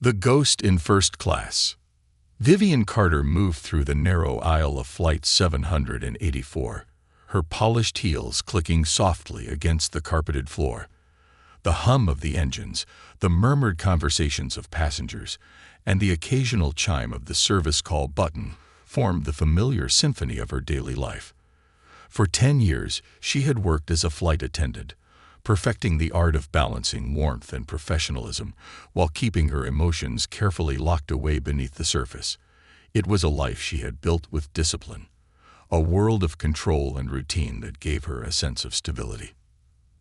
The Ghost in First Class. Vivian Carter moved through the narrow aisle of Flight 784, her polished heels clicking softly against the carpeted floor. The hum of the engines, the murmured conversations of passengers, and the occasional chime of the service call button formed the familiar symphony of her daily life. For 10 years, she had worked as a flight attendant, perfecting the art of balancing warmth and professionalism while keeping her emotions carefully locked away beneath the surface. It was a life she had built with discipline, a world of control and routine that gave her a sense of stability.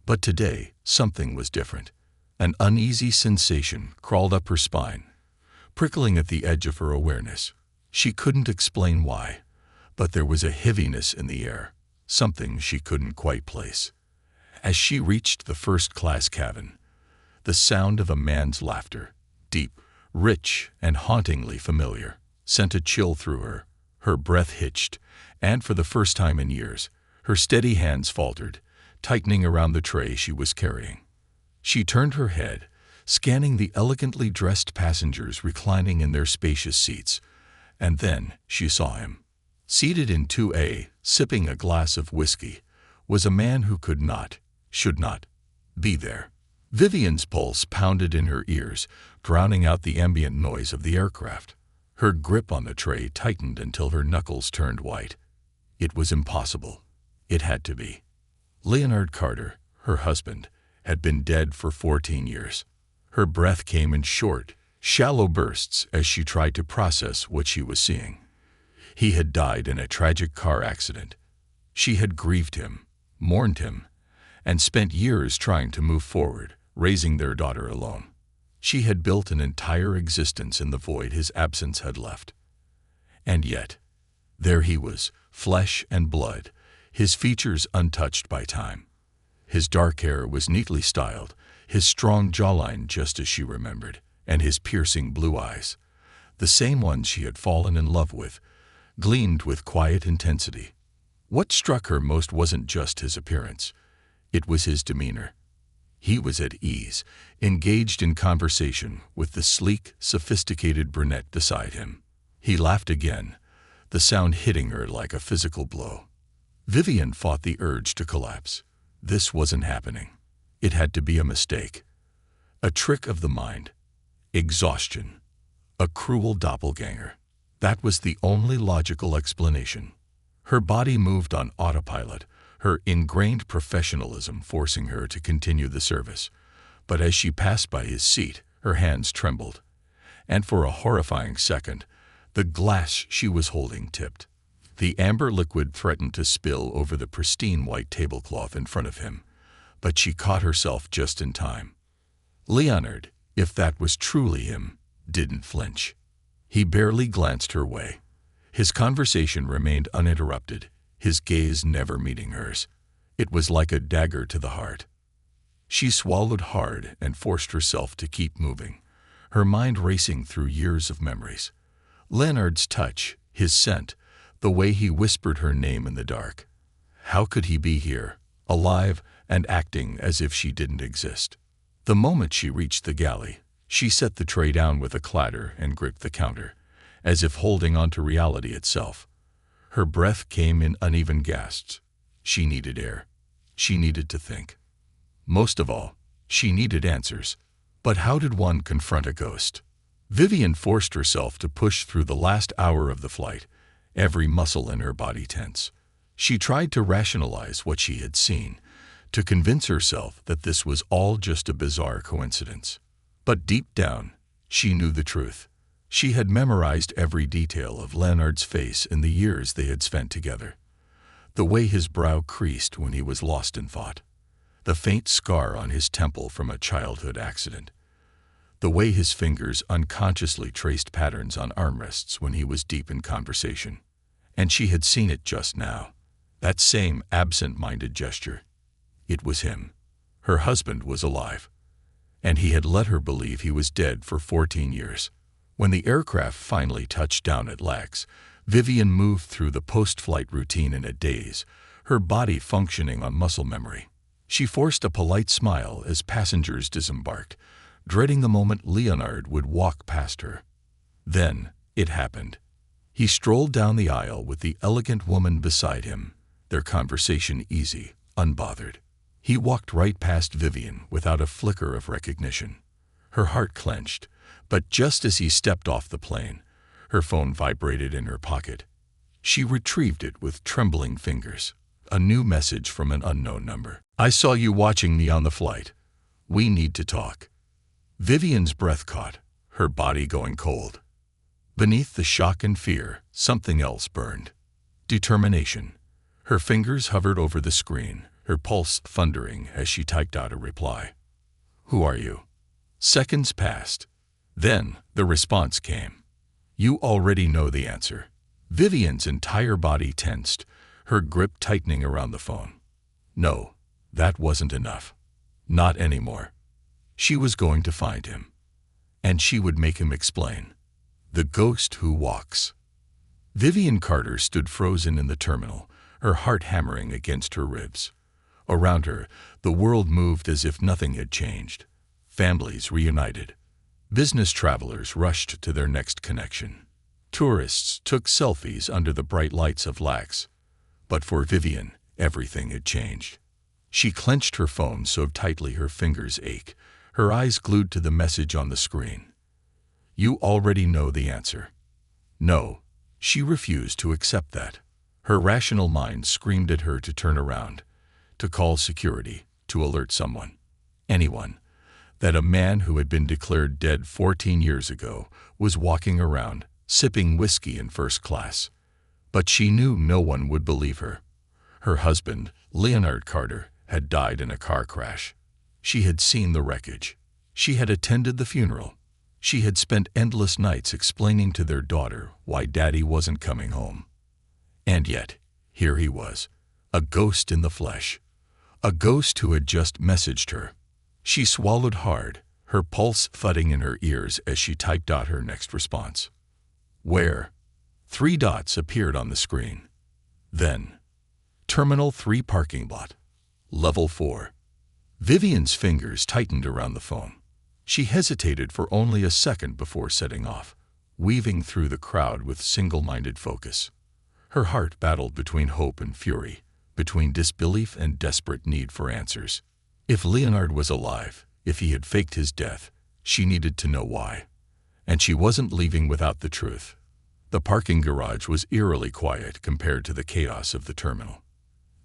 But today, something was different. An uneasy sensation crawled up her spine, prickling at the edge of her awareness. She couldn't explain why, but there was a heaviness in the air, something she couldn't quite place. As she reached the first-class cabin, the sound of a man's laughter, deep, rich, and hauntingly familiar, sent a chill through her. Her breath hitched, and for the first time in years, her steady hands faltered, tightening around the tray she was carrying. She turned her head, scanning the elegantly dressed passengers reclining in their spacious seats, and then she saw him. Seated in 2A, sipping a glass of whiskey, was a man who should not be there. Vivian's pulse pounded in her ears, drowning out the ambient noise of the aircraft. Her grip on the tray tightened until her knuckles turned white. It was impossible. It had to be. Leonard Carter, her husband, had been dead for 14 years. Her breath came in short, shallow bursts as she tried to process what she was seeing. He had died in a tragic car accident. She had grieved him, mourned him, and spent years trying to move forward, raising their daughter alone. She had built an entire existence in the void his absence had left. And yet, there he was, flesh and blood, his features untouched by time. His dark hair was neatly styled, his strong jawline just as she remembered, and his piercing blue eyes, the same ones she had fallen in love with, gleamed with quiet intensity. What struck her most wasn't just his appearance. It was his demeanor. He was at ease, engaged in conversation with the sleek, sophisticated brunette beside him. He laughed again, the sound hitting her like a physical blow. Vivian fought the urge to collapse. This wasn't happening. It had to be a mistake. A trick of the mind. Exhaustion. A cruel doppelganger. That was the only logical explanation. Her body moved on autopilot, her ingrained professionalism forcing her to continue the service. But as she passed by his seat, her hands trembled. And for a horrifying second, the glass she was holding tipped. The amber liquid threatened to spill over the pristine white tablecloth in front of him, but she caught herself just in time. Leonard, if that was truly him, didn't flinch. He barely glanced her way. His conversation remained uninterrupted, his gaze never meeting hers. It was like a dagger to the heart. She swallowed hard and forced herself to keep moving, her mind racing through years of memories. Leonard's touch, his scent, the way he whispered her name in the dark. How could he be here, alive and acting as if she didn't exist? The moment she reached the galley, she set the tray down with a clatter and gripped the counter, as if holding on to reality itself. Her breath came in uneven gasps. She needed air. She needed to think. Most of all, she needed answers. But how did one confront a ghost? Vivian forced herself to push through the last hour of the flight, every muscle in her body tense. She tried to rationalize what she had seen, to convince herself that this was all just a bizarre coincidence. But deep down, she knew the truth. She had memorized every detail of Leonard's face in the years they had spent together. The way his brow creased when he was lost in thought. The faint scar on his temple from a childhood accident. The way his fingers unconsciously traced patterns on armrests when he was deep in conversation. And she had seen it just now. That same absent-minded gesture. It was him. Her husband was alive. And he had let her believe he was dead for 14 years. When the aircraft finally touched down at LAX, Vivian moved through the post-flight routine in a daze, her body functioning on muscle memory. She forced a polite smile as passengers disembarked, dreading the moment Leonard would walk past her. Then it happened. He strolled down the aisle with the elegant woman beside him, their conversation easy, unbothered. He walked right past Vivian without a flicker of recognition. Her heart clenched, but just as he stepped off the plane, her phone vibrated in her pocket. She retrieved it with trembling fingers. A new message from an unknown number. "I saw you watching me on the flight. We need to talk." Vivian's breath caught, her body going cold. Beneath the shock and fear, something else burned. Determination. Her fingers hovered over the screen, her pulse thundering as she typed out a reply. "Who are you?" Seconds passed. Then the response came. "You already know the answer." Vivian's entire body tensed, her grip tightening around the phone. No, that wasn't enough. Not anymore. She was going to find him. And she would make him explain. The ghost who walks. Vivian Carter stood frozen in the terminal, her heart hammering against her ribs. Around her, the world moved as if nothing had changed. Families reunited. Business travelers rushed to their next connection. Tourists took selfies under the bright lights of Lax. But for Vivian, everything had changed. She clenched her phone so tightly her fingers ached, her eyes glued to the message on the screen. "You already know the answer." No, she refused to accept that. Her rational mind screamed at her to turn around, to call security, to alert someone. Anyone. That a man who had been declared dead 14 years ago was walking around, sipping whiskey in first class. But she knew no one would believe her. Her husband, Leonard Carter, had died in a car crash. She had seen the wreckage. She had attended the funeral. She had spent endless nights explaining to their daughter why Daddy wasn't coming home. And yet, here he was, a ghost in the flesh. A ghost who had just messaged her. She swallowed hard, her pulse thudding in her ears as she typed out her next response. "Where?" 3 dots appeared on the screen. Then, Terminal 3 parking lot. Level 4. Vivian's fingers tightened around the phone. She hesitated for only a second before setting off, weaving through the crowd with single-minded focus. Her heart battled between hope and fury, between disbelief and desperate need for answers. If Leonard was alive, if he had faked his death, she needed to know why. And she wasn't leaving without the truth. The parking garage was eerily quiet compared to the chaos of the terminal.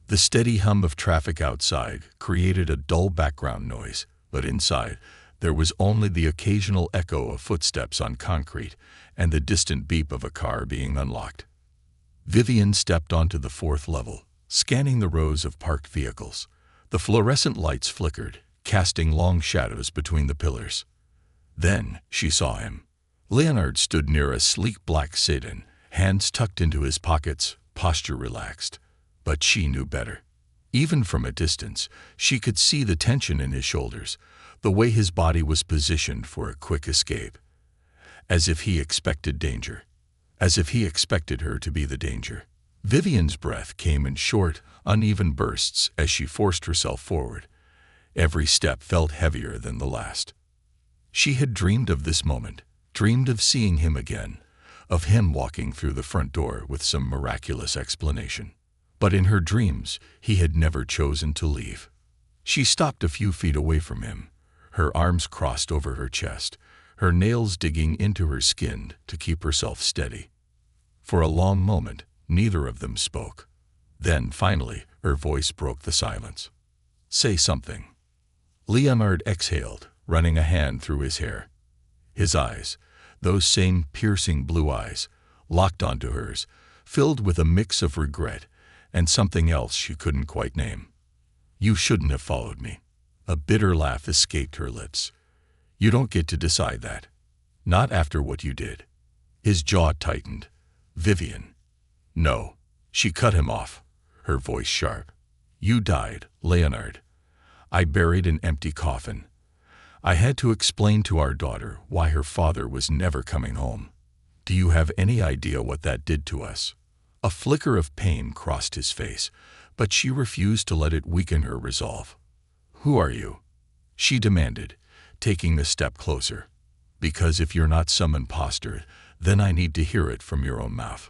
The steady hum of traffic outside created a dull background noise, but inside, there was only the occasional echo of footsteps on concrete and the distant beep of a car being unlocked. Vivian stepped onto the 4th level, scanning the rows of parked vehicles. The fluorescent lights flickered, casting long shadows between the pillars. Then she saw him. Leonard stood near a sleek black sedan, hands tucked into his pockets, posture relaxed. But she knew better. Even from a distance, she could see the tension in his shoulders, the way his body was positioned for a quick escape. As if he expected danger. As if he expected her to be the danger. Vivian's breath came in short, uneven bursts as she forced herself forward. Every step felt heavier than the last. She had dreamed of this moment, dreamed of seeing him again, of him walking through the front door with some miraculous explanation. But in her dreams, he had never chosen to leave. She stopped a few feet away from him, her arms crossed over her chest, her nails digging into her skin to keep herself steady. For a long moment, neither of them spoke. Then, finally, her voice broke the silence. "Say something." Leonard exhaled, running a hand through his hair. His eyes, those same piercing blue eyes, locked onto hers, filled with a mix of regret and something else she couldn't quite name. "You shouldn't have followed me." A bitter laugh escaped her lips. "You don't get to decide that. Not after what you did." His jaw tightened. "Vivian." "No." She cut him off, her voice sharp. "You died, Leonard. I buried an empty coffin. I had to explain to our daughter why her father was never coming home. Do you have any idea what that did to us?" A flicker of pain crossed his face, but she refused to let it weaken her resolve. "Who are you?" she demanded, taking a step closer. Because if you're not some imposter, then I need to hear it from your own mouth.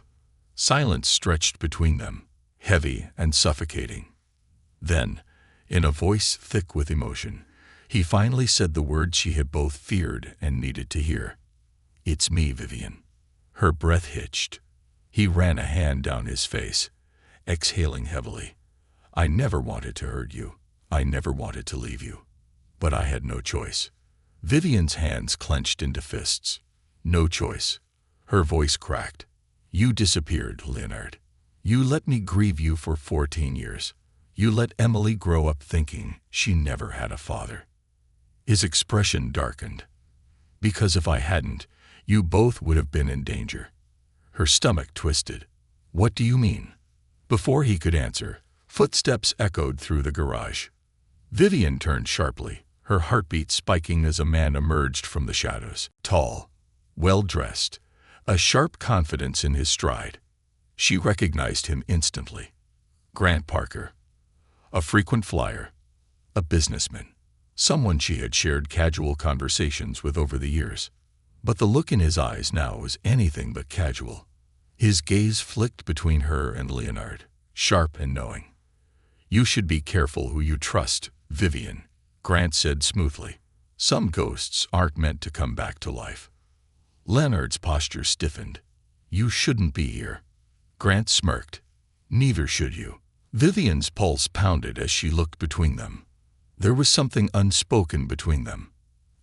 Silence stretched between them, heavy and suffocating. Then, in a voice thick with emotion, he finally said the words she had both feared and needed to hear. "It's me, Vivian." Her breath hitched. He ran a hand down his face, exhaling heavily. "I never wanted to hurt you. I never wanted to leave you. But I had no choice." Vivian's hands clenched into fists. "No choice." Her voice cracked. "You disappeared, Leonard. You let me grieve you for 14 years. You let Emily grow up thinking she never had a father." His expression darkened. "Because if I hadn't, you both would have been in danger." Her stomach twisted. "What do you mean?" Before he could answer, footsteps echoed through the garage. Vivian turned sharply, her heartbeat spiking as a man emerged from the shadows. Tall, well-dressed, a sharp confidence in his stride. She recognized him instantly. Grant Parker. A frequent flyer, a businessman, someone she had shared casual conversations with over the years. But the look in his eyes now was anything but casual. His gaze flicked between her and Leonard, sharp and knowing. "You should be careful who you trust, Vivian," Grant said smoothly. "Some ghosts aren't meant to come back to life." Leonard's posture stiffened. "You shouldn't be here." Grant smirked. "Neither should you." Vivian's pulse pounded as she looked between them. There was something unspoken between them.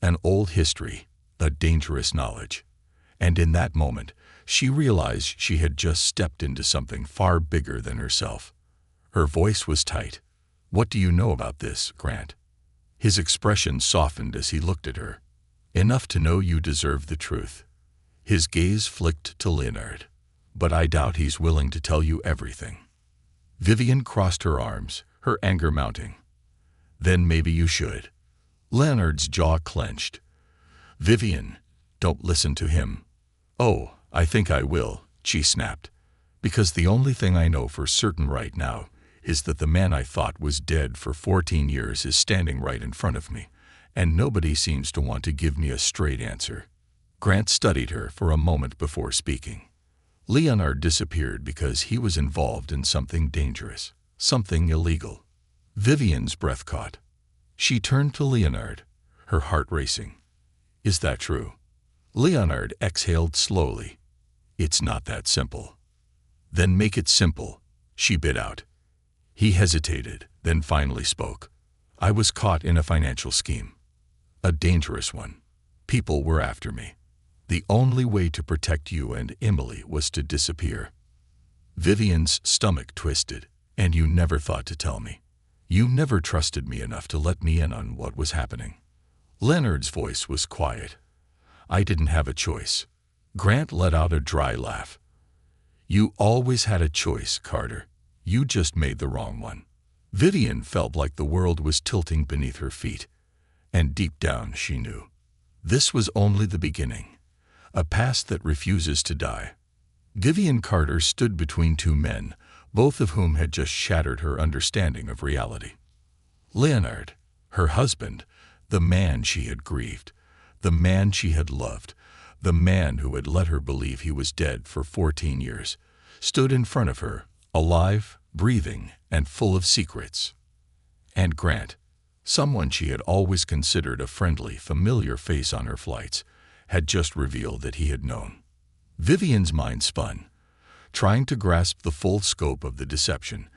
An old history, a dangerous knowledge. And in that moment, she realized she had just stepped into something far bigger than herself. Her voice was tight. "What do you know about this, Grant?" His expression softened as he looked at her. "Enough to know you deserve the truth." His gaze flicked to Leonard. "But I doubt he's willing to tell you everything." Vivian crossed her arms, her anger mounting. "Then maybe you should." Leonard's jaw clenched. "Vivian, don't listen to him." "Oh, I think I will," she snapped. "Because the only thing I know for certain right now is that the man I thought was dead for 14 years is standing right in front of me, and nobody seems to want to give me a straight answer." Grant studied her for a moment before speaking. Leonard disappeared because he was involved in something dangerous, something illegal. Vivian's breath caught. She turned to Leonard, her heart racing. "Is that true?" Leonard exhaled slowly. "It's not that simple." "Then make it simple," she bit out. He hesitated, then finally spoke. "I was caught in a financial scheme. A dangerous one. People were after me. The only way to protect you and Emily was to disappear." Vivian's stomach twisted. "And you never thought to tell me. You never trusted me enough to let me in on what was happening." Leonard's voice was quiet. "I didn't have a choice." Grant let out a dry laugh. "You always had a choice, Carter. You just made the wrong one." Vivian felt like the world was tilting beneath her feet. And deep down she knew. This was only the beginning. A past that refuses to die. Vivian Carter stood between two men, both of whom had just shattered her understanding of reality. Leonard, her husband, the man she had grieved, the man she had loved, the man who had let her believe he was dead for 14 years, stood in front of her, alive, breathing, and full of secrets. And Grant, someone she had always considered a friendly, familiar face on her flights, had just revealed that he had known. Vivian's mind spun, trying to grasp the full scope of the deception,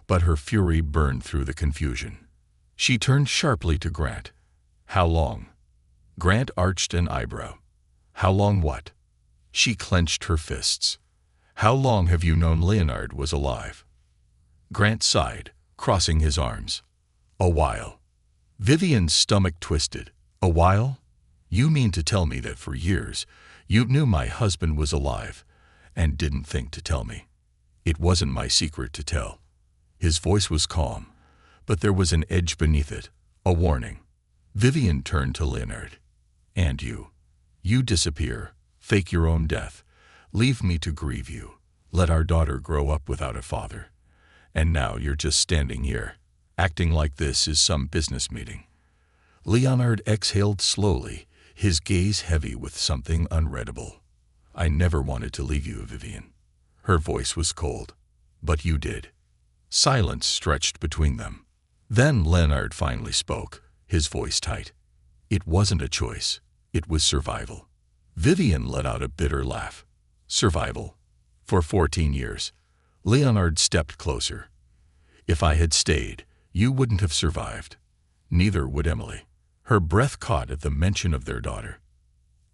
but her fury burned through the confusion. She turned sharply to Grant. "How long?" Grant arched an eyebrow. "How long what?" She clenched her fists. "How long have you known Leonard was alive?" Grant sighed, crossing his arms. "A while." Vivian's stomach twisted. "A while? You mean to tell me that for years you knew my husband was alive and didn't think to tell me?" "It wasn't my secret to tell." His voice was calm, but there was an edge beneath it, a warning. Vivian turned to Leonard. "And you? You disappear, fake your own death, leave me to grieve you, let our daughter grow up without a father. And now you're just standing here, acting like this is some business meeting." Leonard exhaled slowly, his gaze heavy with something unreadable. I never wanted to leave you, Vivian. Her voice was cold. But you did. Silence stretched between them. Then Leonard finally spoke, his voice tight. It wasn't a choice. It was survival. Vivian let out a bitter laugh. Survival. For 14 years. Leonard stepped closer. If I had stayed, you wouldn't have survived. Neither would Emily. Her breath caught at the mention of their daughter.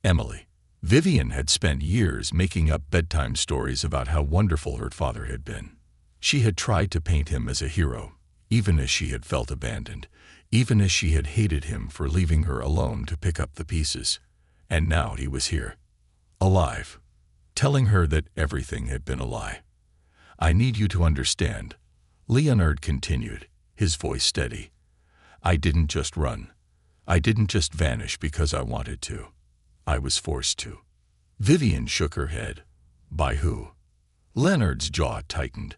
Emily. Vivian had spent years making up bedtime stories about how wonderful her father had been. She had tried to paint him as a hero, even as she had felt abandoned, even as she had hated him for leaving her alone to pick up the pieces. And now he was here, alive, telling her that everything had been a lie. I need you to understand, Leonard continued, his voice steady. I didn't just run. I didn't just vanish because I wanted to. I was forced to. Vivian shook her head. By who? Leonard's jaw tightened.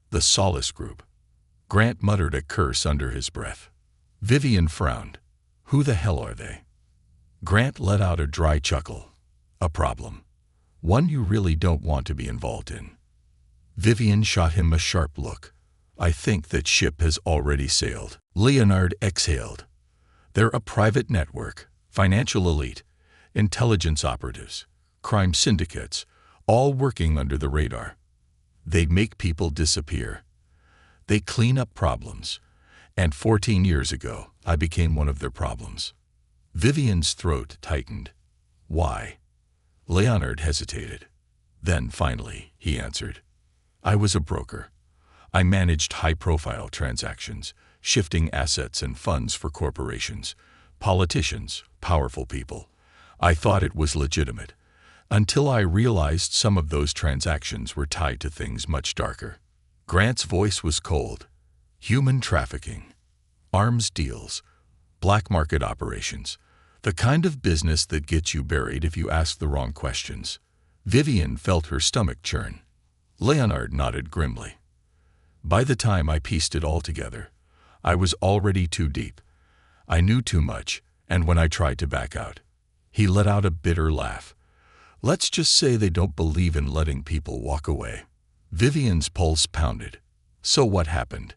The Solace Group. Grant muttered a curse under his breath. Vivian frowned. Who the hell are they? Grant let out a dry chuckle. A problem. One you really don't want to be involved in. Vivian shot him a sharp look. I think that ship has already sailed. Leonard exhaled. They're a private network, financial elite, intelligence operatives, crime syndicates, all working under the radar. They make people disappear. They clean up problems. And 14 years ago, I became one of their problems. Vivian's throat tightened. Why? Leonard hesitated. Then finally, he answered. I was a broker. I managed high-profile transactions, shifting assets and funds for corporations, politicians, powerful people. I thought it was legitimate, until I realized some of those transactions were tied to things much darker. Grant's voice was cold. Human trafficking, arms deals, black market operations, the kind of business that gets you buried if you ask the wrong questions. Vivian felt her stomach churn. Leonard nodded grimly. By the time I pieced it all together, I was already too deep. I knew too much, and when I tried to back out, he let out a bitter laugh. Let's just say they don't believe in letting people walk away. Vivian's pulse pounded. So what happened?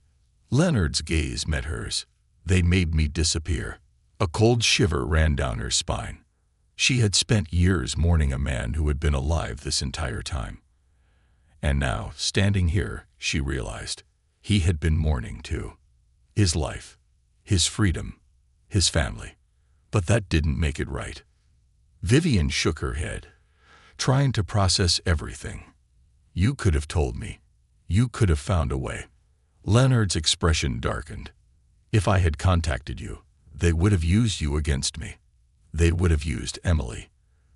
Leonard's gaze met hers. They made me disappear. A cold shiver ran down her spine. She had spent years mourning a man who had been alive this entire time. And now, standing here, she realized, he had been mourning too. His life, his freedom, his family. But that didn't make it right. Vivian shook her head, trying to process everything. You could have told me. You could have found a way. Leonard's expression darkened. If I had contacted you, they would have used you against me. They would have used Emily.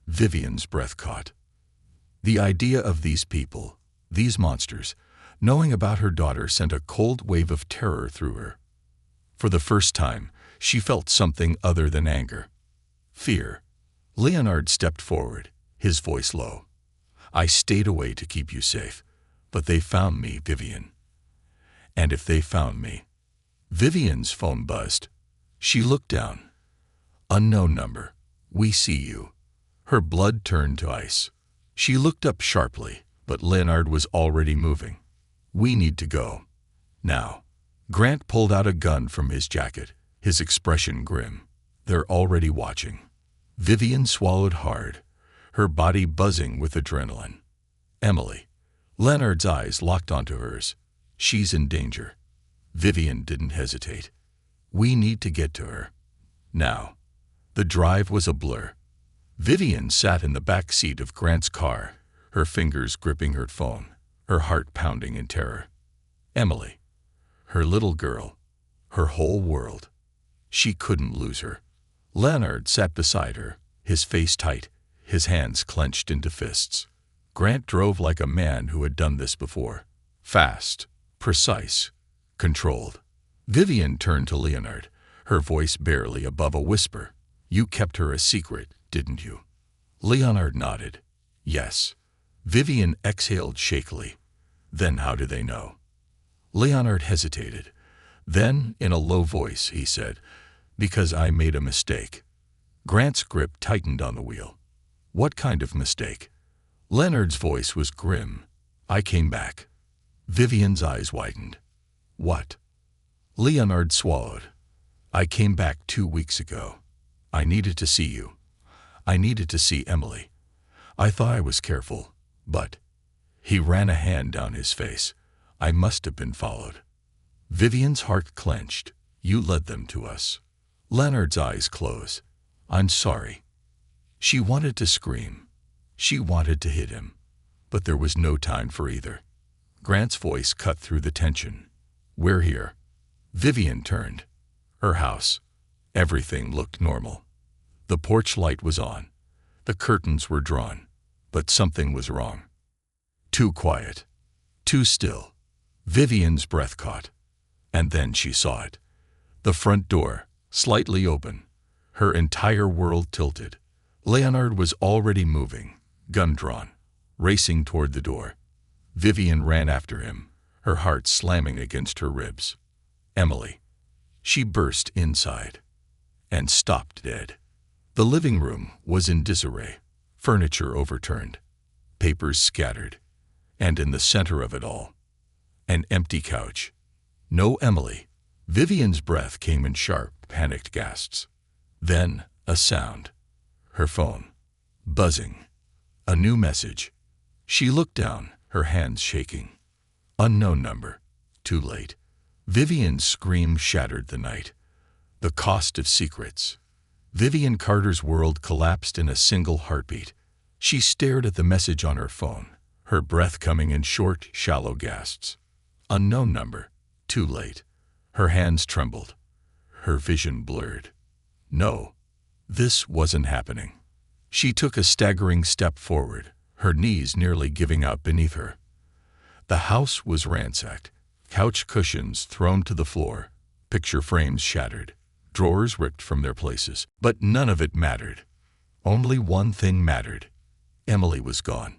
Vivian's breath caught. The idea of these people, these monsters, knowing about her daughter sent a cold wave of terror through her. For the first time, she felt something other than anger. Fear. Leonard stepped forward, his voice low. I stayed away to keep you safe, but they found me, Vivian. And if they found me... Vivian's phone buzzed. She looked down. Unknown number. We see you. Her blood turned to ice. She looked up sharply, but Leonard was already moving. We need to go. Now. Grant pulled out a gun from his jacket, his expression grim. They're already watching. Vivian swallowed hard, her body buzzing with adrenaline. Emily. Leonard's eyes locked onto hers. She's in danger. Vivian didn't hesitate. We need to get to her. Now. The drive was a blur. Vivian sat in the back seat of Grant's car, her fingers gripping her phone, her heart pounding in terror. Emily. Her little girl. Her whole world. She couldn't lose her. Leonard sat beside her, his face tight, his hands clenched into fists. Grant drove like a man who had done this before. Fast, precise, controlled. Vivian turned to Leonard, her voice barely above a whisper. You kept her a secret, didn't you? Leonard nodded. Yes. Vivian exhaled shakily. Then how do they know? Leonard hesitated. Then, in a low voice, he said, Because I made a mistake. Grant's grip tightened on the wheel. What kind of mistake? Leonard's voice was grim. I came back. Vivian's eyes widened. What? Leonard swallowed. I came back 2 weeks ago. I needed to see you. I needed to see Emily. I thought I was careful, but... He ran a hand down his face. I must have been followed. Vivian's heart clenched. You led them to us. Leonard's eyes closed. I'm sorry. She wanted to scream. She wanted to hit him. But there was no time for either. Grant's voice cut through the tension. We're here. Vivian turned. Her house. Everything looked normal. The porch light was on. The curtains were drawn. But something was wrong. Too quiet. Too still. Vivian's breath caught. And then she saw it. The front door, slightly open. Her entire world tilted. Leonard was already moving, gun drawn, racing toward the door. Vivian ran after him, her heart slamming against her ribs. Emily. She burst inside. And stopped dead. The living room was in disarray, furniture overturned, papers scattered. And in the center of it all, an empty couch. No Emily. Vivian's breath came in sharp, panicked gasps. Then, a sound. Her phone. Buzzing. A new message. She looked down, her hands shaking. Unknown number. Too late. Vivian's scream shattered the night. The cost of secrets. Vivian Carter's world collapsed in a single heartbeat. She stared at the message on her phone, her breath coming in short, shallow gasps. Unknown number. Too late. Her hands trembled. Her vision blurred. No, this wasn't happening. She took a staggering step forward, her knees nearly giving out beneath her. The house was ransacked, couch cushions thrown to the floor, picture frames shattered, drawers ripped from their places. But none of it mattered. Only one thing mattered. Emily was gone.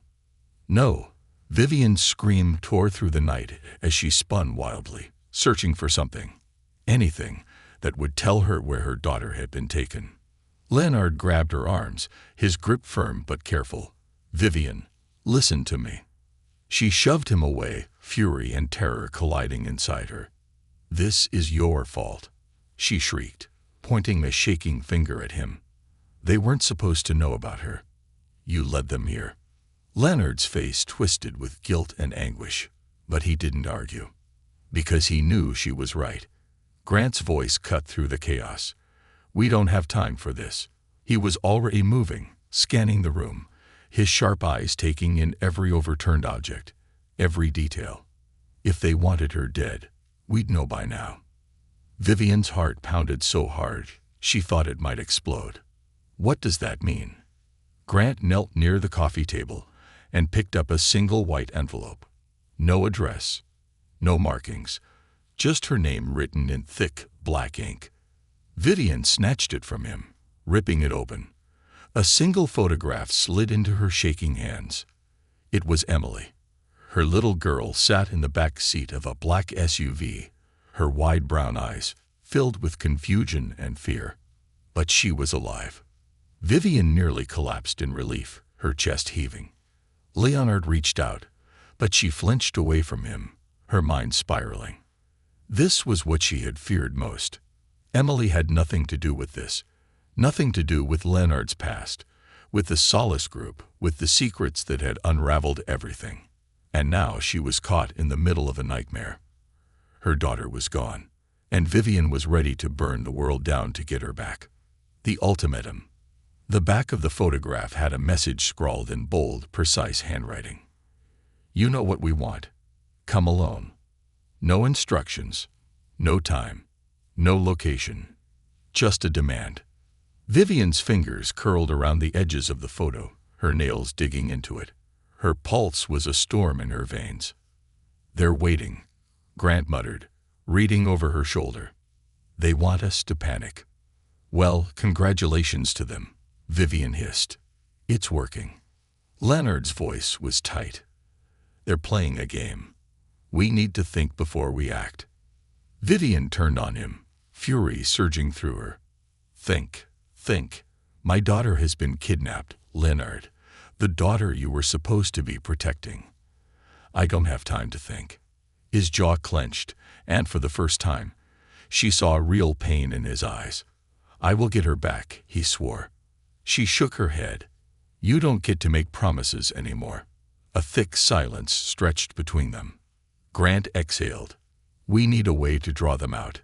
No. Vivian's scream tore through the night as she spun wildly, searching for something, anything, that would tell her where her daughter had been taken. Leonard grabbed her arms, his grip firm but careful. Vivian, listen to me. She shoved him away, fury and terror colliding inside her. This is your fault, she shrieked, pointing a shaking finger at him. They weren't supposed to know about her. You led them here. Leonard's face twisted with guilt and anguish, but he didn't argue. Because he knew she was right. Grant's voice cut through the chaos. We don't have time for this. He was already moving, scanning the room, his sharp eyes taking in every overturned object, every detail. If they wanted her dead, we'd know by now. Vivian's heart pounded so hard, she thought it might explode. What does that mean? Grant knelt near the coffee table and picked up a single white envelope. No address, no markings, just her name written in thick, black ink. Vivian snatched it from him, ripping it open. A single photograph slid into her shaking hands. It was Emily. Her little girl sat in the back seat of a black SUV, her wide brown eyes filled with confusion and fear. But she was alive. Vivian nearly collapsed in relief, her chest heaving. Leonard reached out, but she flinched away from him, her mind spiraling. This was what she had feared most. Emily had nothing to do with this, nothing to do with Leonard's past, with the Solace Group, with the secrets that had unraveled everything. And now she was caught in the middle of a nightmare. Her daughter was gone, and Vivian was ready to burn the world down to get her back. The ultimatum. The back of the photograph had a message scrawled in bold, precise handwriting. You know what we want. Come alone. No instructions, no time, no location, just a demand. Vivian's fingers curled around the edges of the photo, her nails digging into it. Her pulse was a storm in her veins. They're waiting, Grant muttered, reading over her shoulder. They want us to panic. Well, congratulations to them, Vivian hissed. It's working. Leonard's voice was tight. They're playing a game. We need to think before we act. Vivian turned on him, fury surging through her. Think. My daughter has been kidnapped, Leonard. The daughter you were supposed to be protecting. I don't have time to think. His jaw clenched, and for the first time, she saw real pain in his eyes. I will get her back, he swore. She shook her head. You don't get to make promises anymore. A thick silence stretched between them. Grant exhaled. We need a way to draw them out.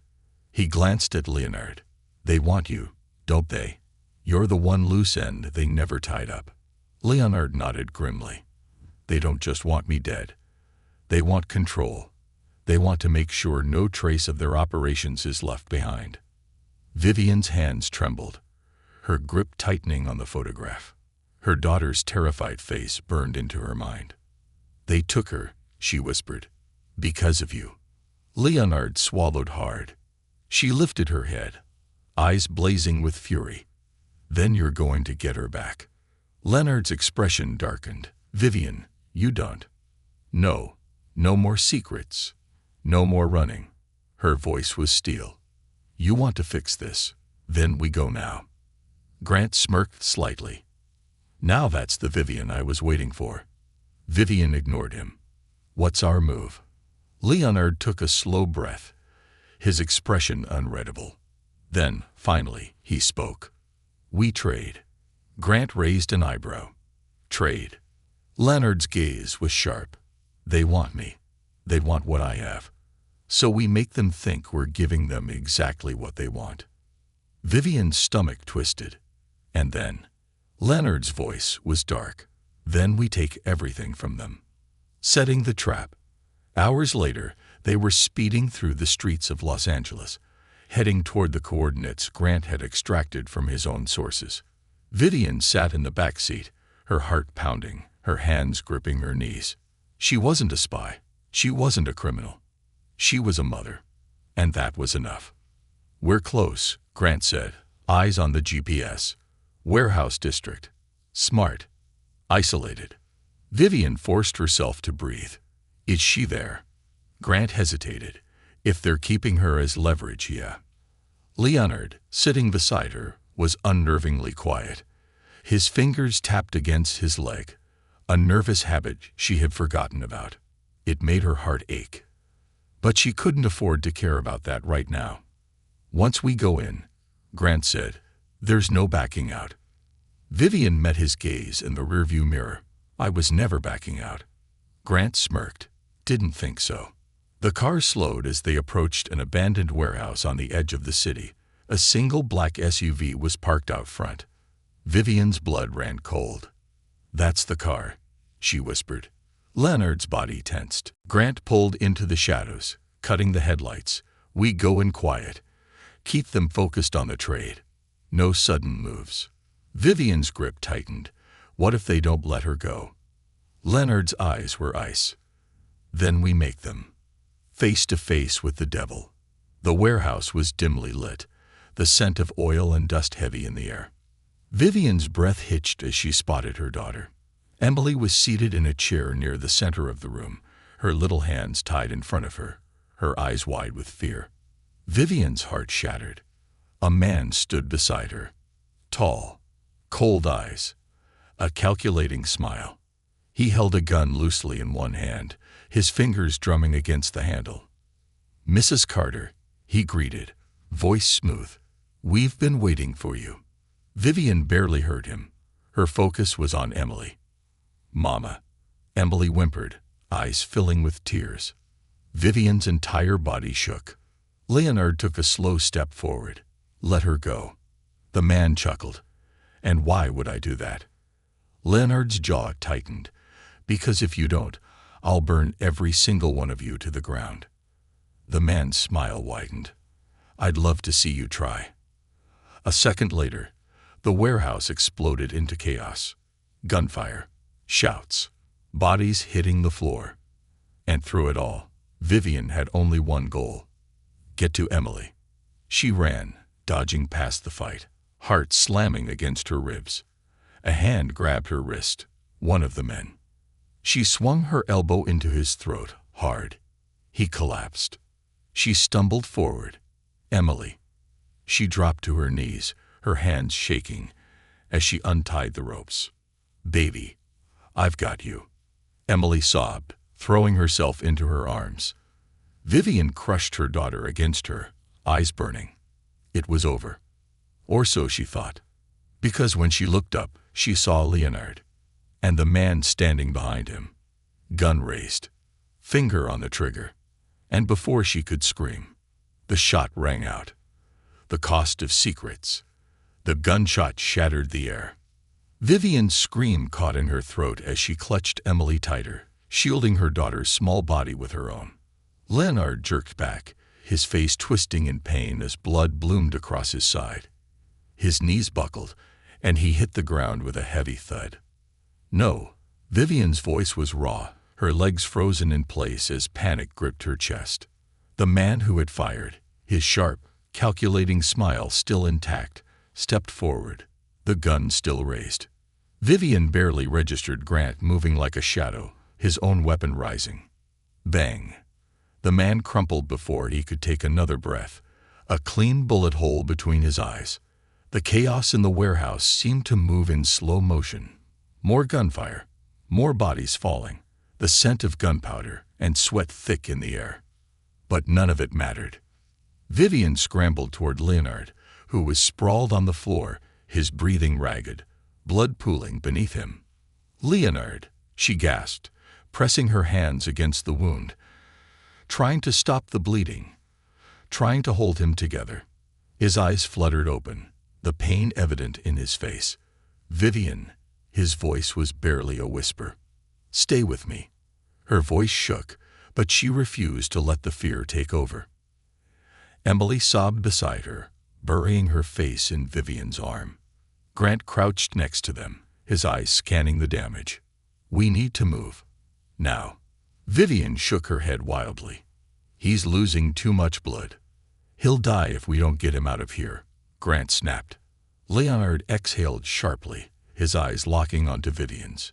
He glanced at Leonard. They want you, don't they? You're the one loose end they never tied up. Leonard nodded grimly. They don't just want me dead. They want control. They want to make sure no trace of their operations is left behind. Vivian's hands trembled, her grip tightening on the photograph. Her daughter's terrified face burned into her mind. They took her, she whispered, because of you. Leonard swallowed hard. She lifted her head, eyes blazing with fury. Then you're going to get her back. Leonard's expression darkened. Vivian, you don't. No more secrets. No more running. Her voice was steel. You want to fix this, then we go now. Grant smirked slightly. Now that's the Vivian I was waiting for. Vivian ignored him. What's our move? Leonard took a slow breath, his expression unreadable. Then, finally, he spoke. We trade. Grant raised an eyebrow. Trade. Leonard's gaze was sharp. They want me. They want what I have. So we make them think we're giving them exactly what they want. Vivian's stomach twisted. And then, Leonard's voice was dark. Then we take everything from them. Setting the trap. Hours later, they were speeding through the streets of Los Angeles, heading toward the coordinates Grant had extracted from his own sources. Vivian sat in the back seat, her heart pounding, her hands gripping her knees. She wasn't a spy. She wasn't a criminal. She was a mother. And that was enough. We're close, Grant said, eyes on the GPS. Warehouse district. Smart. Isolated. Vivian forced herself to breathe. Is she there? Grant hesitated. If they're keeping her as leverage, yeah. Leonard, sitting beside her, was unnervingly quiet. His fingers tapped against his leg, a nervous habit she had forgotten about. It made her heart ache. But she couldn't afford to care about that right now. Once we go in, Grant said, there's no backing out. Vivian met his gaze in the rearview mirror. I was never backing out. Grant smirked. Didn't think so. The car slowed as they approached an abandoned warehouse on the edge of the city. A single black SUV was parked out front. Vivian's blood ran cold. That's the car, she whispered. Leonard's body tensed. Grant pulled into the shadows, cutting the headlights. We go in quiet. Keep them focused on the trade. No sudden moves. Vivian's grip tightened. What if they don't let her go? Leonard's eyes were ice. Then we make them. Face to face with the devil. The warehouse was dimly lit, the scent of oil and dust heavy in the air. Vivian's breath hitched as she spotted her daughter. Emily was seated in a chair near the center of the room, her little hands tied in front of her, her eyes wide with fear. Vivian's heart shattered. A man stood beside her. Tall, cold eyes, a calculating smile. He held a gun loosely in one hand, his fingers drumming against the handle. Mrs. Carter, he greeted, voice smooth. We've been waiting for you. Vivian barely heard him. Her focus was on Emily. Mama. Emily whimpered, eyes filling with tears. Vivian's entire body shook. Leonard took a slow step forward. Let her go. The man chuckled. And why would I do that? Leonard's jaw tightened. Because if you don't, I'll burn every single one of you to the ground. The man's smile widened. I'd love to see you try. A second later, the warehouse exploded into chaos. Gunfire, shouts, bodies hitting the floor. And through it all, Vivian had only one goal. Get to Emily. She ran, dodging past the fight, heart slamming against her ribs. A hand grabbed her wrist, one of the men. She swung her elbow into his throat, hard. He collapsed. She stumbled forward. Emily. She dropped to her knees, her hands shaking as she untied the ropes. "Baby, I've got you," Emily sobbed, throwing herself into her arms. Vivian crushed her daughter against her, eyes burning. It was over. Or so she thought. Because when she looked up, she saw Leonard, and the man standing behind him. Gun raised, finger on the trigger, and before she could scream, the shot rang out. The cost of secrets. The gunshot shattered the air. Vivian's scream caught in her throat as she clutched Emily tighter, shielding her daughter's small body with her own. Leonard jerked back, his face twisting in pain as blood bloomed across his side. His knees buckled, and he hit the ground with a heavy thud. "No." Vivian's voice was raw, her legs frozen in place as panic gripped her chest. The man who had fired, his sharp, calculating smile still intact, stepped forward, the gun still raised. Vivian barely registered Grant moving like a shadow, his own weapon rising. Bang! The man crumpled before he could take another breath, a clean bullet hole between his eyes. The chaos in the warehouse seemed to move in slow motion. More gunfire, more bodies falling, the scent of gunpowder and sweat thick in the air. But none of it mattered. Vivian scrambled toward Leonard, who was sprawled on the floor, his breathing ragged, blood pooling beneath him. "Leonard," she gasped, pressing her hands against the wound, trying to stop the bleeding, trying to hold him together. His eyes fluttered open, the pain evident in his face. "Vivian," his voice was barely a whisper. "Stay with me." Her voice shook, but she refused to let the fear take over. Emily sobbed beside her, burying her face in Vivian's arm. Grant crouched next to them, his eyes scanning the damage. "We need to move. Now." Vivian shook her head wildly. "He's losing too much blood. He'll die if we don't get him out of here," Grant snapped. Leonard exhaled sharply, his eyes locking onto Vivian's.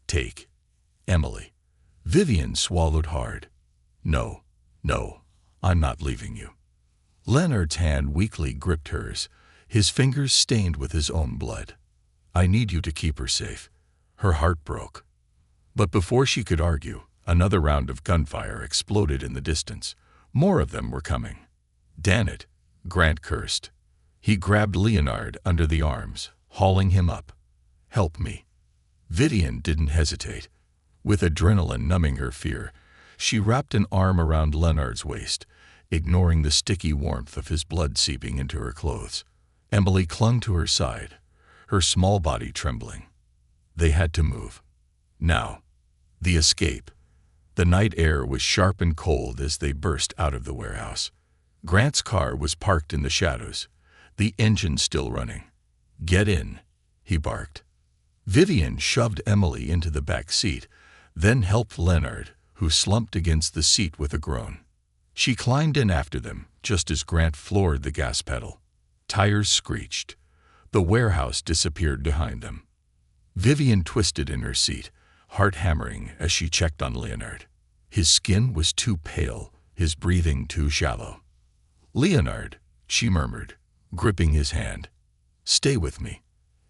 "Take Emily." Vivian swallowed hard. No, I'm not leaving you." Leonard's hand weakly gripped hers, his fingers stained with his own blood. "I need you to keep her safe." Her heart broke. But before she could argue, another round of gunfire exploded in the distance. More of them were coming. "Damn it," Grant cursed. He grabbed Leonard under the arms, hauling him up. "Help me." Vivian didn't hesitate. With adrenaline numbing her fear, she wrapped an arm around Leonard's waist, ignoring the sticky warmth of his blood seeping into her clothes. Emily clung to her side, her small body trembling. They had to move. Now. The escape. The night air was sharp and cold as they burst out of the warehouse. Grant's car was parked in the shadows, the engine still running. "Get in," he barked. Vivian shoved Emily into the back seat, then helped Leonard, who slumped against the seat with a groan. She climbed in after them, just as Grant floored the gas pedal. Tires screeched. The warehouse disappeared behind them. Vivian twisted in her seat, heart hammering as she checked on Leonard. His skin was too pale, his breathing too shallow. "Leonard," she murmured, gripping his hand. "Stay with me."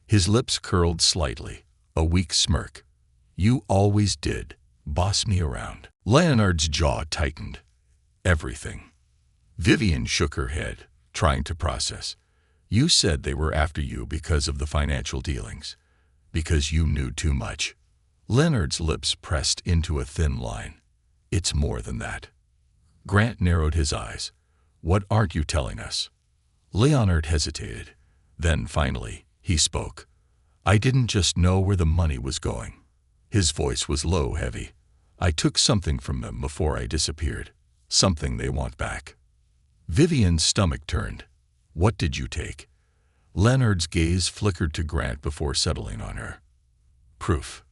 His lips curled slightly, a weak smirk. "You always did, boss me around." Leonard's jaw tightened. "Everything." Vivian shook her head, trying to process. "You said they were after you because of the financial dealings. Because you knew too much." Leonard's lips pressed into a thin line. "It's more than that." Grant narrowed his eyes. "What aren't you telling us?" Leonard hesitated. Then, finally, he spoke. "I didn't just know where the money was going." His voice was low, heavy. "I took something from them before I disappeared. Something they want back." Vivian's stomach turned. "What did you take?" Leonard's gaze flickered to Grant before settling on her. "Proof."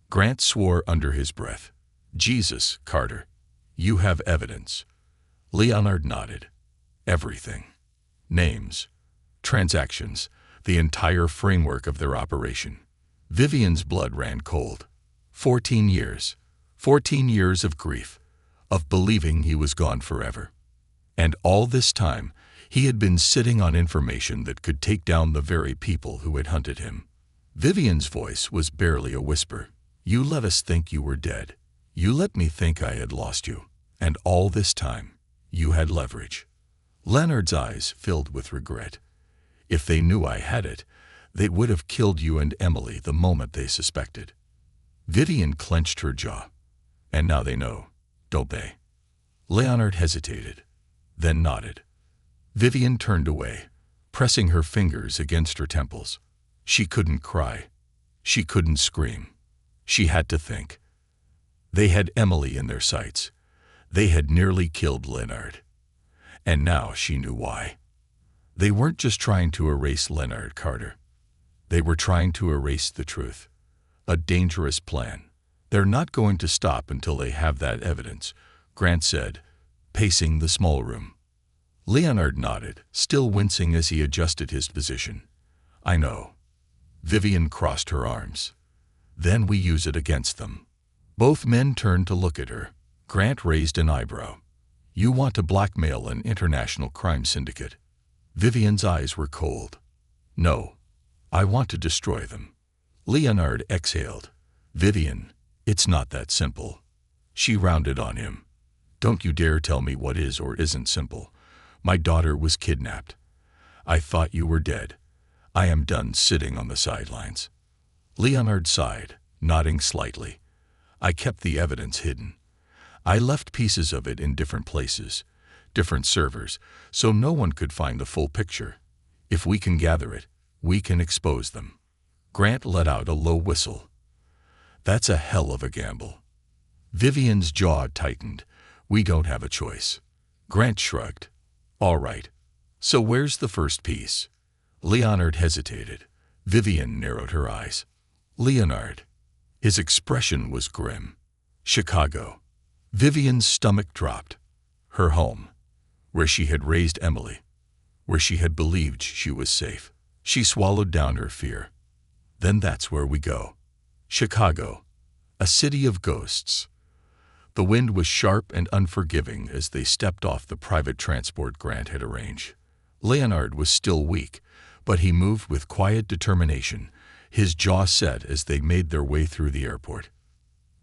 Grant swore under his breath. "Jesus, Carter. You have evidence." Leonard nodded. "Everything. Names. Transactions. The entire framework of their operation." Vivian's blood ran cold. 14 years. 14 years of grief, of believing he was gone forever. And all this time, He had been sitting on information that could take down the very people who had hunted him. Vivian's voice was barely a whisper. "You let us think you were dead. You let me think I had lost you. And all this time, you had leverage." Leonard's eyes filled with regret. "If they knew I had it, they would have killed you and Emily the moment they suspected." Vivian clenched her jaw. "And now they know, don't they?" Leonard hesitated, then nodded. Vivian turned away, pressing her fingers against her temples. She couldn't cry. She couldn't scream. She had to think. They had Emily in their sights. They had nearly killed Leonard. And now she knew why. They weren't just trying to erase Leonard Carter. They were trying to erase the truth. A dangerous plan. "They're not going to stop until they have that evidence," Grant said, pacing the small room. Leonard nodded, still wincing as he adjusted his position. "I know." Vivian crossed her arms. "Then we use it against them." Both men turned to look at her. Grant raised an eyebrow. "You want to blackmail an international crime syndicate?" Vivian's eyes were cold. "No. I want to destroy them." Leonard exhaled. "Vivian, it's not that simple." She rounded on him. "Don't you dare tell me what is or isn't simple. My daughter was kidnapped. I thought you were dead. I am done sitting on the sidelines." Leonard sighed, nodding slightly. "I kept the evidence hidden. I left pieces of it in different places, different servers, so no one could find the full picture. If we can gather it, we can expose them." Grant let out a low whistle. "That's a hell of a gamble." Vivian's jaw tightened. "We don't have a choice." Grant shrugged. "All right. So where's the first piece?" Leonard hesitated. Vivian narrowed her eyes. "Leonard." His expression was grim. "Chicago." Vivian's stomach dropped. Her home, where she had raised Emily, where she had believed she was safe. She swallowed down her fear. "Then that's where we go. Chicago, a city of ghosts." The wind was sharp and unforgiving as they stepped off the private transport Grant had arranged. Leonard was still weak, but he moved with quiet determination, his jaw set as they made their way through the airport.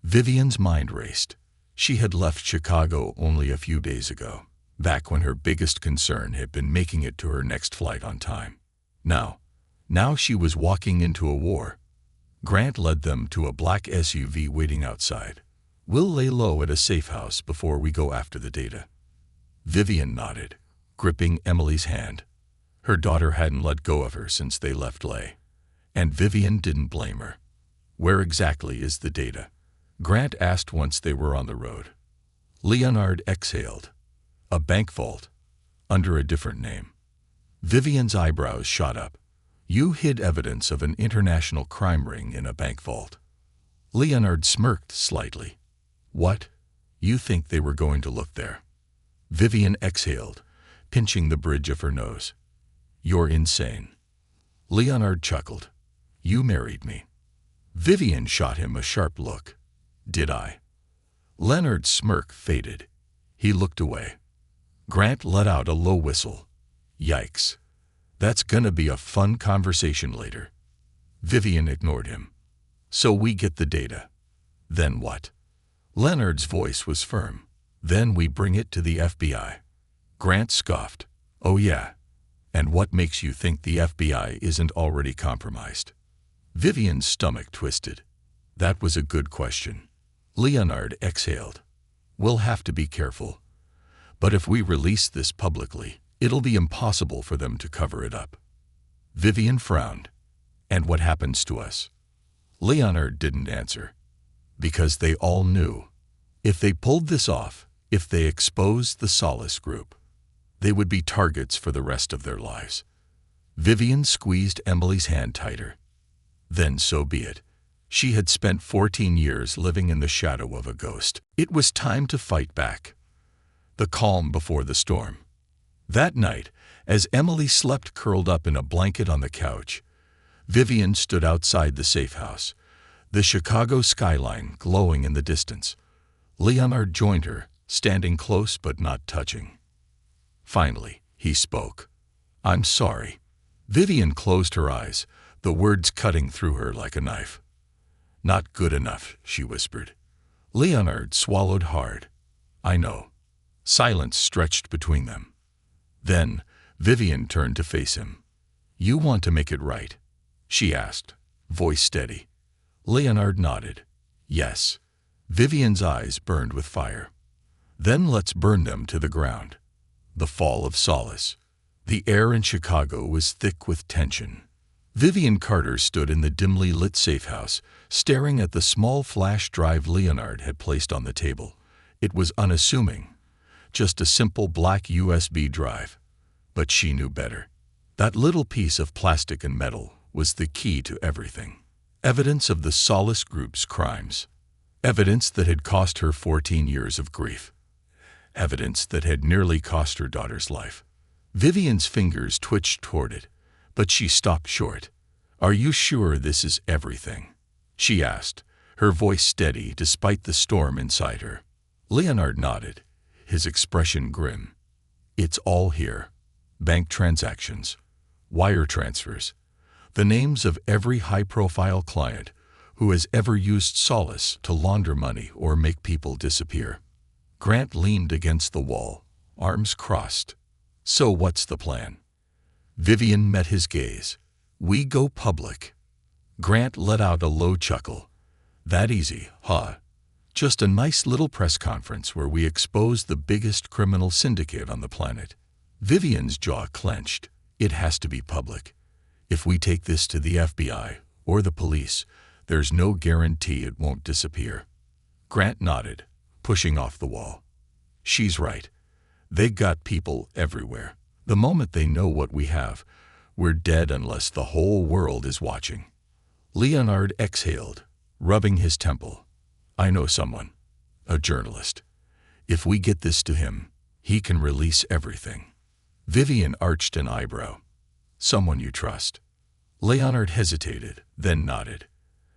Vivian's mind raced. She had left Chicago only a few days ago, back when her biggest concern had been making it to her next flight on time. Now she was walking into a war. Grant led them to a black SUV waiting outside. "We'll lay low at a safe house before we go after the data." Vivian nodded, gripping Emily's hand. Her daughter hadn't let go of her since they left Lay. And Vivian didn't blame her. "Where exactly is the data?" Grant asked once they were on the road. Leonard exhaled. "A bank vault, under a different name." Vivian's eyebrows shot up. "You hid evidence of an international crime ring in a bank vault." Leonard smirked slightly. "What? You think they were going to look there?" Vivian exhaled, pinching the bridge of her nose. "You're insane." Leonard chuckled. "You married me." Vivian shot him a sharp look. "Did I?" Leonard's smirk faded. He looked away. Grant let out a low whistle. "Yikes. That's gonna be a fun conversation later." Vivian ignored him. "So we get the data. Then what?" Leonard's voice was firm. "Then we bring it to the FBI." Grant scoffed. "Oh yeah. And what makes you think the FBI isn't already compromised?" Vivian's stomach twisted. That was a good question. Leonard exhaled. "We'll have to be careful. But if we release this publicly, it'll be impossible for them to cover it up." Vivian frowned. "And what happens to us?" Leonard didn't answer. Because they all knew. If they pulled this off, if they exposed the Solace Group, they would be targets for the rest of their lives. Vivian squeezed Emily's hand tighter. Then so be it. She had spent 14 years living in the shadow of a ghost. It was time to fight back. The calm before the storm. That night, as Emily slept curled up in a blanket on the couch, Vivian stood outside the safe house, the Chicago skyline glowing in the distance. Leonard joined her, standing close but not touching. Finally, He spoke. I'm sorry. Vivian closed her eyes, the words cutting through her like a knife. Not good enough, she whispered. Leonard swallowed hard. I know. Silence stretched between them. Then, Vivian turned to face him. You want to make it right? She asked, voice steady. Leonard nodded. Yes. Vivian's eyes burned with fire. Then let's burn them to the ground. The fall of Solace. The air in Chicago was thick with tension. Vivian Carter stood in the dimly lit safe house, staring at the small flash drive Leonard had placed on the table. It was unassuming, just a simple black USB drive. But she knew better. That little piece of plastic and metal was the key to everything. Evidence of the Solace Group's crimes. Evidence that had cost her 14 years of grief. Evidence that had nearly cost her daughter's life. Vivian's fingers twitched toward it, but she stopped short. Are you sure this is everything? She asked, her voice steady despite the storm inside her. Leonard nodded, his expression grim. It's all here. Bank transactions, wire transfers, the names of every high-profile client who has ever used Solace to launder money or make people disappear. Grant leaned against the wall, arms crossed. So what's the plan? Vivian met his gaze. We go public. Grant let out a low chuckle. That easy, huh? Just a nice little press conference where we expose the biggest criminal syndicate on the planet. Vivian's jaw clenched. It has to be public. If we take this to the FBI or the police, there's no guarantee it won't disappear. Grant nodded, pushing off the wall. She's right. They got people everywhere. The moment they know what we have, we're dead unless the whole world is watching. Leonard exhaled, rubbing his temple. I know someone, a journalist. If we get this to him, he can release everything. Vivian arched an eyebrow. Someone you trust. Leonard hesitated, then nodded.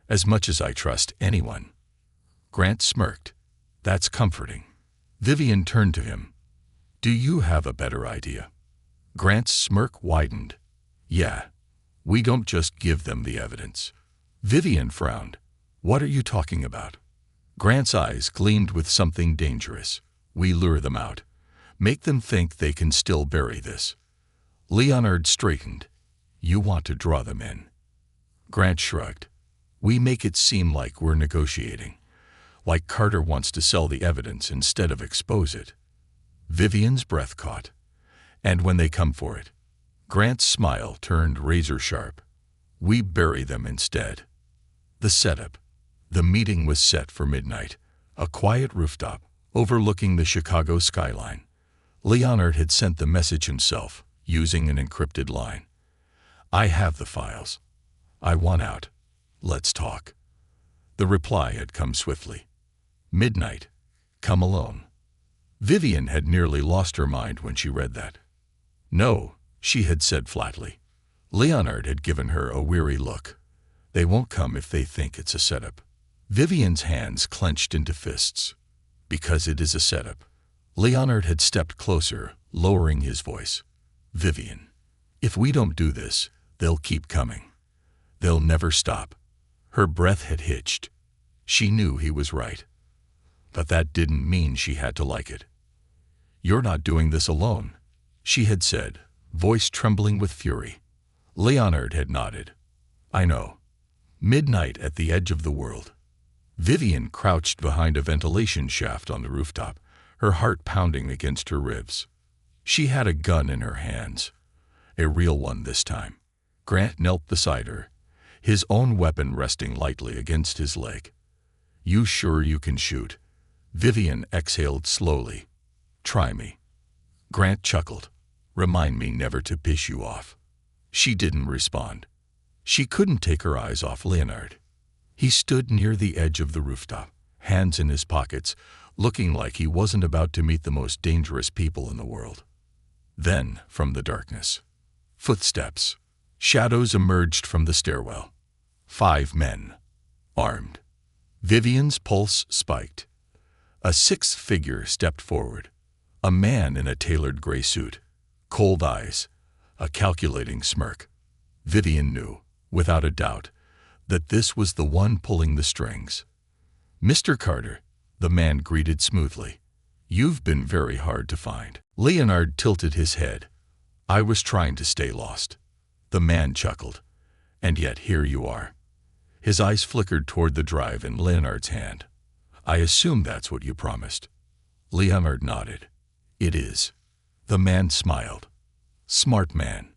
As much as I trust anyone. Grant smirked. That's comforting. Vivian turned to him. Do you have a better idea? Grant's smirk widened. Yeah. We don't just give them the evidence. Vivian frowned. What are you talking about? Grant's eyes gleamed with something dangerous. We lure them out. Make them think they can still bury this. Leonard straightened. You want to draw them in. Grant shrugged. We make it seem like we're negotiating. Like Carter wants to sell the evidence instead of expose it. Vivian's breath caught. And when they come for it, Grant's smile turned razor sharp. We bury them instead. The setup. The meeting was set for midnight, a quiet rooftop overlooking the Chicago skyline. Leonard had sent the message himself, using an encrypted line. I have the files. I want out. Let's talk. The reply had come swiftly. Midnight. Come alone. Vivian had nearly lost her mind when she read that. No, she had said flatly. Leonard had given her a weary look. They won't come if they think it's a setup. Vivian's hands clenched into fists. Because it is a setup. Leonard had stepped closer, lowering his voice. Vivian, if we don't do this, they'll keep coming. They'll never stop. Her breath had hitched. She knew he was right. But that didn't mean she had to like it. You're not doing this alone, she had said, voice trembling with fury. Leonard had nodded. I know. Midnight at the edge of the world. Vivian crouched behind a ventilation shaft on the rooftop, her heart pounding against her ribs. She had a gun in her hands. A real one this time. Grant knelt beside her, his own weapon resting lightly against his leg. You sure you can shoot? Vivian exhaled slowly. Try me. Grant chuckled. Remind me never to piss you off. She didn't respond. She couldn't take her eyes off Leonard. He stood near the edge of the rooftop, hands in his pockets, looking like he wasn't about to meet the most dangerous people in the world. Then, from the darkness, footsteps. Shadows emerged from the stairwell. 5 men, armed. Vivian's pulse spiked. A 6th figure stepped forward, a man in a tailored gray suit. Cold eyes, a calculating smirk. Vivian knew, without a doubt, that this was the one pulling the strings. "Mr. Carter," the man greeted smoothly. "You've been very hard to find." Leonard tilted his head. "I was trying to stay lost." The man chuckled. "And yet here you are." His eyes flickered toward the drive in Leonard's hand. "I assume that's what you promised." Leonard nodded. "It is." The man smiled. "Smart man.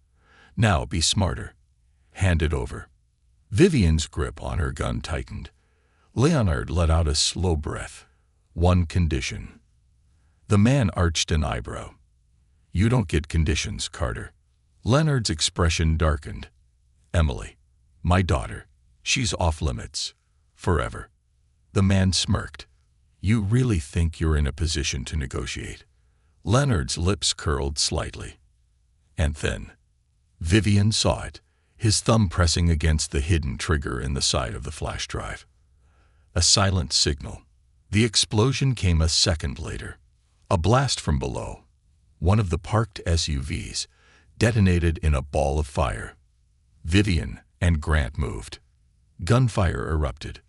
Now be smarter. Hand it over." Vivian's grip on her gun tightened. Leonard let out a slow breath. "One condition." The man arched an eyebrow. "You don't get conditions, Carter." Leonard's expression darkened. "Emily, my daughter, she's off limits. Forever." The man smirked. "You really think you're in a position to negotiate?" Leonard's lips curled slightly. And then Vivian saw it, his thumb pressing against the hidden trigger in the side of the flash drive. A silent signal. The explosion came a second later. A blast from below. One of the parked SUVs detonated in a ball of fire. Vivian and Grant moved. Gunfire erupted.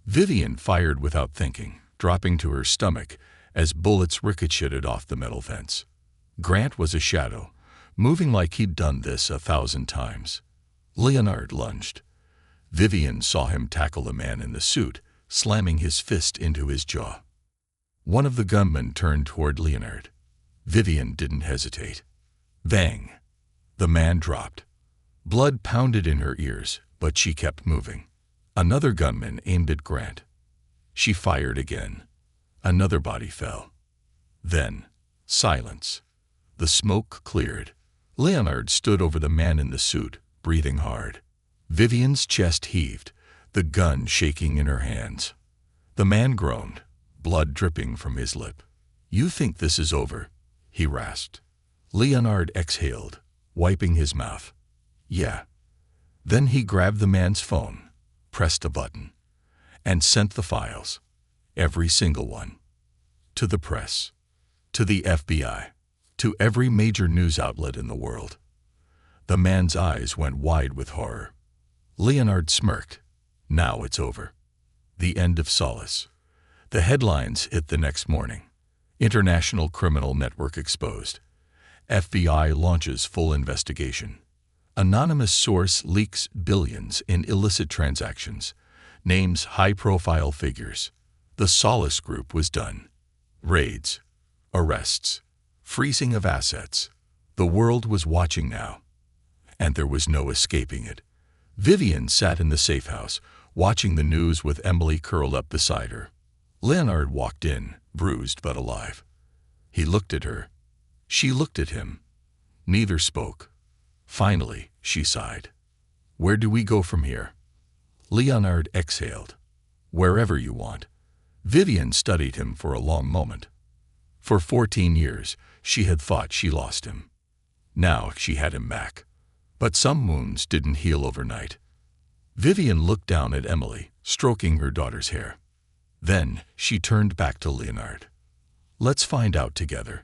Vivian fired without thinking, dropping to her stomach as bullets ricocheted off the metal fence. Grant was a shadow, moving like he'd done this 1,000 times. Leonard lunged. Vivian saw him tackle the man in the suit, slamming his fist into his jaw. One of the gunmen turned toward Leonard. Vivian didn't hesitate. Bang! The man dropped. Blood pounded in her ears, but she kept moving. Another gunman aimed at Grant. She fired again. Another body fell. Then, silence. The smoke cleared. Leonard stood over the man in the suit, breathing hard. Vivian's chest heaved, the gun shaking in her hands. The man groaned, blood dripping from his lip. "You think this is over?" he rasped. Leonard exhaled, wiping his mouth. "Yeah." Then he grabbed the man's phone, pressed a button, and sent the files, every single one, to the press, to the FBI, to every major news outlet in the world. The man's eyes went wide with horror. Leonard smirked. Now it's over. The end of Solace. The headlines hit the next morning. International criminal network exposed. FBI launches full investigation. Anonymous source leaks billions in illicit transactions. Names high-profile figures. The Solace Group was done. Raids. Arrests. Freezing of assets. The world was watching now. And there was no escaping it. Vivian sat in the safe house, watching the news with Emily curled up beside her. Leonard walked in, bruised but alive. He looked at her. She looked at him. Neither spoke. Finally, she sighed. "Where do we go from here?" Leonard exhaled. "Wherever you want." Vivian studied him for a long moment. For 14 years, she had thought she lost him. Now she had him back. But some wounds didn't heal overnight. Vivian looked down at Emily, stroking her daughter's hair. Then she turned back to Leonard. "Let's find out together."